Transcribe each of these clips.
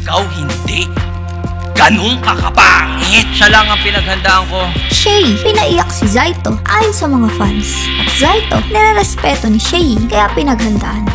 ikaw hindi. Ganun kakapangit. Siya lang ang pinaghandaan ko. Shay, pinaiyak si Zaito ayon sa mga fans. At Zaito, nirerespeto ni Shay kaya pinaghandaan.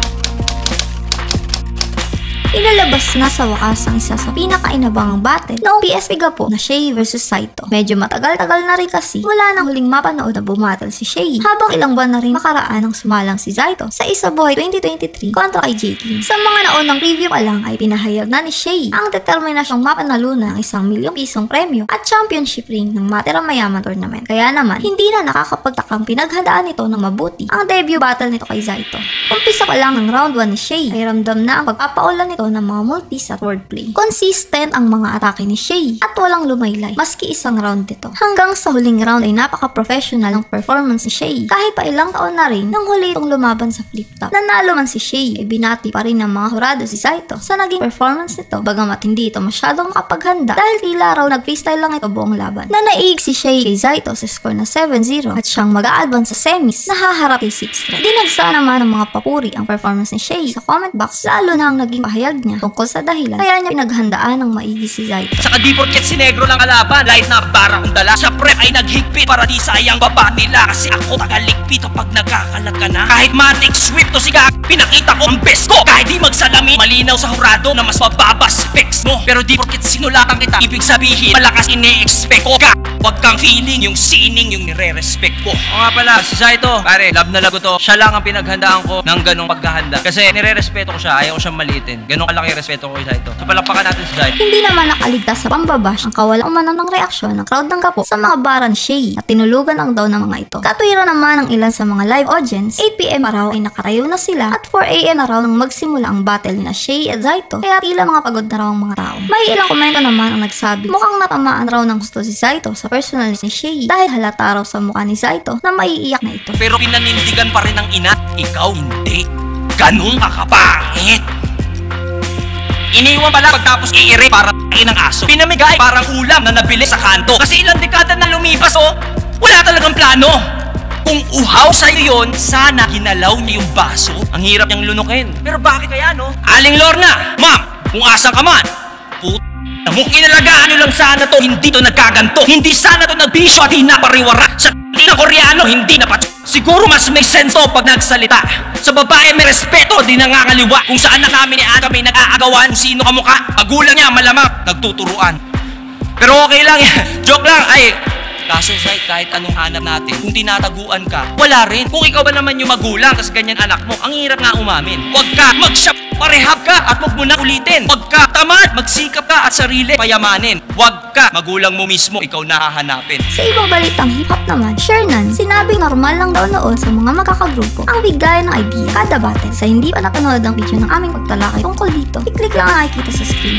Ilalabas na sa wakas ang isa sa pinakainabangang battle noong PSP Gapo na Shay vs Zaito. Medyo matagal-tagal na rin kasi wala nang huling mapanood na bumattle si Shay habang ilang buwan na rin makaraan ang sumalang si Zaito sa Isa Buhay 2023 kontra kay Jake. Sa mga naunang preview pa lang ay pinahayag na ni Shay ang determinasyong mapanalunan ng ₱1,000,000 premyo at championship ring ng Matira Mayaman Tournament. Kaya naman, hindi na nakakapagtakang pinaghandaan nito ng mabuti ang debut battle nito kay Zaito. Umpisa pa lang ng round 1 ni Shay ay ramdam na ang pagpapaulan nito ng mga multis at wordplay. Consistent ang mga atake ni Shay at walang lumaylay maski isang round nito. Hanggang sa huling round ay napaka-professional ang performance ni Shay kahit pa ilang taon na rin nang huli itong lumaban sa flip top. Nanalo man si Shay ay binati pa rin ng mga hurado si Zaito sa naging performance nito bagamat hindi ito masyadong makapaghanda dahil tila raw nag-freestyle lang ito buong laban. Nanaig si Shay kay Zaito sa score na 7-0 at siyang mag-a-advance sa semis na haharap kay 6-3. Dinagsa naman ng mga papuri ang performance ni Shay sa comment box lalo na ang naging pahayag niya tungkol sa dahilan kaya niya pinaghandaan ng maigi si Zaito. Saka di porket si Negro lang kalaban, light na bara kong dala sa prep ay naghigpit para di sayang baba nila kasi ako tagaligpit kapag nagkakalat ka na. Kahit matik swift to siga, pinakita ko ang best ko kahit di magsalamin. Malinaw sa hurado na mas mababa specs mo pero di porket sinulatan kita ibig sabihin malakas ine-expect ko ka. Huwag kang feeling yung sining yung nire-respect ko. O nga pala, si Zaito, pare, love na lago to. Siya lang ang pinaghandaan ko ng ganong paghahanda. Kasi nire-respeto ko siya, ayaw ko siyang maliitin. Ganong kalaki respeto ko kay Zaito. So palakpakan natin si Zaito. Hindi naman nakaligtas sa pambabash ang kawalang umanang ng reaksyon ng crowd ng Gapo sa mga baran Shay at tinulugan ang daw ng mga ito. Katwiran naman ng ilan sa mga live audience, 8 PM pa raw ay nakarayo na sila at 4 AM na raw nang magsimula ang battle ni Shay at Zaito kaya tila mga pagod na raw ang mga tao. May ilang komento naman ang nagsabi mukhang natamaan raw ng gusto si Zaito sa personal ni Shay dahil halata raw sa mukha ni Zaito na maiiyak na ito. Pero pinanindigan pa rin ng ina, ikaw hindi. Ganun kakapangit. Iniwan pala pagtapos iire para ng aso. Pinamigay parang ulam na nabili sa kanto. Kasi ilang dekada na lumipas wala talagang plano. Kung uhaw sa'yo yon, sana ginalaw niyo yung baso. Ang hirap niyang lunukin. Pero bakit kaya Aling Lorna, ma'am, kung asa ka man, mung inalagaan nyo lang sana to, hindi to nagkaganto. Hindi sana to nagbisyo at hinapariwara. Sa na Koreano, hindi na siguro mas may sense to pag nagsalita. Sa babae may respeto, di nangangaliwa. Kung saan na kami ni Ana may nag-aagawan, sino kamukha. Magulang niya, malamang, nagtuturuan. Pero okay lang yan. Joke lang, kaso kahit anong hanap natin, kung tinataguan ka, wala rin. Kung ikaw ba naman yung magulang, kasi ganyan anak mo, ang hirap nga umamin. Huwag ka parehab ka at huwag mo na ulitin. Huwag ka tamad, magsikap ka at sarili payamanin. Huwag ka, magulang mo mismo, ikaw nahahanapin. Sa ibang balitang hip-hop naman, Shernan, sinabing normal lang daw noon sa mga magkakagrupo ang bigayan ng idea kada battle. Sa hindi pa napanood ang video ng aming pagtalakay tungkol dito, i-click lang ang nakikita sa screen.